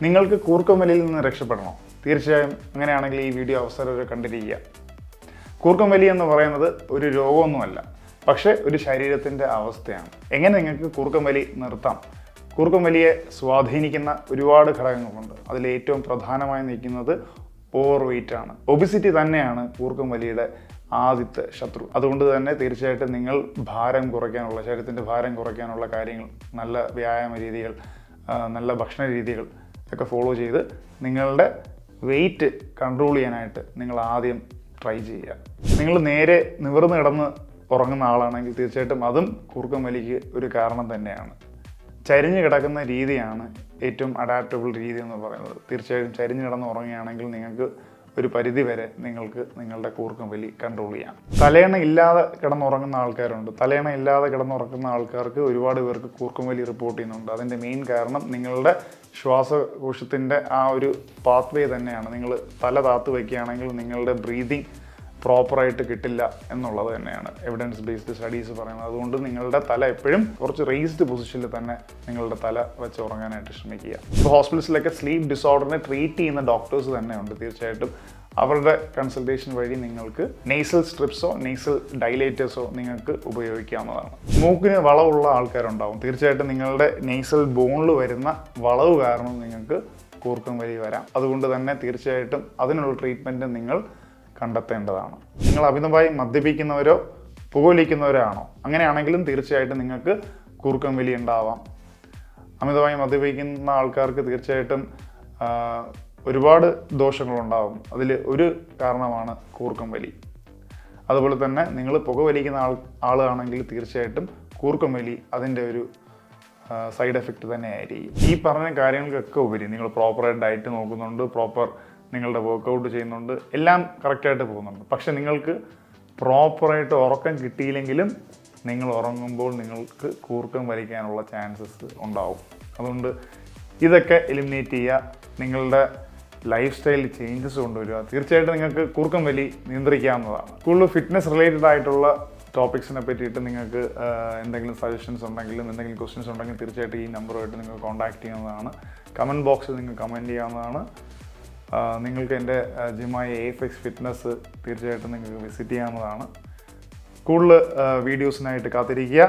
നിങ്ങൾക്ക് കൂർക്കം വലിയിൽ നിന്ന് രക്ഷപ്പെടണോ? തീർച്ചയായും അങ്ങനെയാണെങ്കിൽ ഈ വീഡിയോ അവസരം വരെ കണ്ടിരിക്കുക. കൂർക്കം വലി എന്ന് പറയുന്നത് ഒരു രോഗമൊന്നുമല്ല, പക്ഷേ ഒരു ശരീരത്തിൻ്റെ അവസ്ഥയാണ്. എങ്ങനെ നിങ്ങൾക്ക് കൂർക്കം വലി നിർത്താം? കൂർക്കം വലിയെ സ്വാധീനിക്കുന്ന ഒരുപാട് ഘടകങ്ങളുണ്ട്. അതിൽ ഏറ്റവും പ്രധാനമായി നിൽക്കുന്നത് ഓവർ വെയ്റ്റ് ആണ്. ഒബിസിറ്റി തന്നെയാണ് കൂർക്കം വലിയുടെ ആദ്യത്തെ ശത്രു. അതുകൊണ്ട് തന്നെ തീർച്ചയായിട്ടും നിങ്ങൾ ഭാരം കുറയ്ക്കാനുള്ള, ശരീരത്തിൻ്റെ ഭാരം കുറയ്ക്കാനുള്ള കാര്യങ്ങൾ, നല്ല വ്യായാമ രീതികൾ, നല്ല ഭക്ഷണ രീതികൾ ഒക്കെ ഫോളോ ചെയ്ത് നിങ്ങളുടെ വെയിറ്റ് കൺട്രോൾ ചെയ്യാനായിട്ട് നിങ്ങൾ ആദ്യം ട്രൈ ചെയ്യുക. നിങ്ങൾ നേരെ നിവർന്ന് കിടന്ന് ഉറങ്ങുന്ന ആളാണെങ്കിൽ തീർച്ചയായിട്ടും അതും കൂർക്കം വലിക്ക് ഒരു കാരണം തന്നെയാണ്. ചരിഞ്ഞ് കിടക്കുന്ന രീതിയാണ് ഏറ്റവും അഡാപ്റ്റബിൾ രീതി എന്ന് പറയുന്നത്. തീർച്ചയായും ചരിഞ്ഞ് കിടന്ന് ഉറങ്ങുകയാണെങ്കിൽ നിങ്ങൾക്ക് ഒരു പരിധി വരെ നിങ്ങൾക്ക് നിങ്ങളുടെ കൂർക്കം വലി കൺട്രോൾ ചെയ്യാം. തലയണ ഇല്ലാതെ കിടന്നുറങ്ങുന്ന ആൾക്കാരുണ്ട്. തലയണ ഇല്ലാതെ കിടന്നുറങ്ങുന്ന ആൾക്കാർക്ക് ഒരുപാട് പേർക്ക് കൂർക്കം വലി റിപ്പോർട്ട് ചെയ്യുന്നുണ്ട്. അതിൻ്റെ മെയിൻ കാരണം നിങ്ങളുടെ ശ്വാസകോശത്തിൻ്റെ ആ ഒരു പാത്വേ തന്നെയാണ്. നിങ്ങൾ തല താത്ത് വയ്ക്കുകയാണെങ്കിൽ നിങ്ങളുടെ ബ്രീതിങ് പ്രോപ്പറായിട്ട് കിട്ടില്ല എന്നുള്ളത് തന്നെയാണ് എവിഡൻസ് ബേസ്ഡ് സ്റ്റഡീസ് പറയുന്നത്. അതുകൊണ്ട് നിങ്ങളുടെ തല എപ്പോഴും കുറച്ച് റേസ്ഡ് പൊസിഷനിൽ തന്നെ നിങ്ങളുടെ തല വെച്ച് ഉറങ്ങാനായിട്ട് ശ്രമിക്കുക. ഇപ്പോൾ ഹോസ്പിറ്റൽസിലൊക്കെ സ്ലീപ്പ് ഡിസോർഡറിനെ ട്രീറ്റ് ചെയ്യുന്ന ഡോക്ടേഴ്സ് തന്നെ ഉണ്ട്. തീർച്ചയായിട്ടും അവരുടെ കൺസൾട്ടേഷൻ വഴി നിങ്ങൾക്ക് നെയ്സൽ സ്ട്രിപ്സോ നെയ്സൽ ഡൈലേറ്റേഴ്സോ നിങ്ങൾക്ക് ഉപയോഗിക്കാവുന്നതാണ്. മൂക്കിന് വളവുള്ള ആൾക്കാരുണ്ടാവും. തീർച്ചയായിട്ടും നിങ്ങളുടെ നെയ്സൽ ബോണിൽ വരുന്ന വളവ് കാരണം നിങ്ങൾക്ക് കൂർക്കം വലി വരാം. അതുകൊണ്ട് തന്നെ തീർച്ചയായിട്ടും അതിനുള്ള ട്രീറ്റ്മെൻറ്റ് നിങ്ങൾ കണ്ടെത്തേണ്ടതാണ്. നിങ്ങൾ അമിതമായി മദ്യപിക്കുന്നവരോ പുകവലിക്കുന്നവരോ ആണോ? അങ്ങനെയാണെങ്കിലും തീർച്ചയായിട്ടും നിങ്ങൾക്ക് കൂർക്കം വലി ഉണ്ടാവാം. അമിതമായി മദ്യപിക്കുന്ന ആൾക്കാർക്ക് തീർച്ചയായിട്ടും ഒരുപാട് ദോഷങ്ങളുണ്ടാകും. അതിൽ ഒരു കാരണമാണ് കൂർക്കം വലി. അതുപോലെ തന്നെ നിങ്ങൾ പുകവലിക്കുന്ന ആളാണെങ്കിൽ തീർച്ചയായിട്ടും കൂർക്കം വലി അതിൻ്റെ ഒരു സൈഡ് എഫക്റ്റ് തന്നെ ആയിരിക്കും. ഈ പറഞ്ഞ കാര്യങ്ങൾക്കൊക്കെ ഉപരി നിങ്ങൾ പ്രോപ്പറായിട്ട് ഡയറ്റ് നോക്കുന്നുണ്ട്, പ്രോപ്പർ നിങ്ങളുടെ വർക്കൗട്ട് ചെയ്യുന്നുണ്ട്, എല്ലാം കറക്റ്റായിട്ട് പോകുന്നുണ്ട്. പക്ഷെ നിങ്ങൾക്ക് പ്രോപ്പറായിട്ട് ഉറക്കം കിട്ടിയില്ലെങ്കിലും നിങ്ങൾ ഉറങ്ങുമ്പോൾ നിങ്ങൾക്ക് കൂർക്കം വലിക്കാനുള്ള ചാൻസസ് ഉണ്ടാവും. അതുകൊണ്ട് ഇതൊക്കെ എലിമിനേറ്റ് ചെയ്യുക. നിങ്ങളുടെ ലൈഫ് സ്റ്റൈലിൽ ചേഞ്ചസ് കൊണ്ടുവരിക. തീർച്ചയായിട്ടും നിങ്ങൾക്ക് കൂർക്കം വലി നിയന്ത്രിക്കാവുന്നതാണ്. കൂടുതൽ ഫിറ്റ്നസ് റിലേറ്റഡ് ആയിട്ടുള്ള ടോപ്പിക്സിനെ പറ്റിയിട്ട് നിങ്ങൾക്ക് എന്തെങ്കിലും സജഷൻസ് ഉണ്ടെങ്കിലും എന്തെങ്കിലും ക്വസ്റ്റ്യൻസ് ഉണ്ടെങ്കിൽ തീർച്ചയായിട്ടും ഈ നമ്പറുമായിട്ട് നിങ്ങൾ കോൺടാക്ട് ചെയ്യാവുന്നതാണ്. കമൻറ്റ് ബോക്സിൽ നിങ്ങൾ കമൻറ്റ് ചെയ്യാവുന്നതാണ്. നിങ്ങൾക്ക് എൻ്റെ ജിമായ AFX ഫിറ്റ്നസ് തീർച്ചയായിട്ടും നിങ്ങൾക്ക് വിസിറ്റ് ചെയ്യാവുന്നതാണ്. കൂടുതൽ വീഡിയോസിനായിട്ട് കാത്തിരിക്കുക.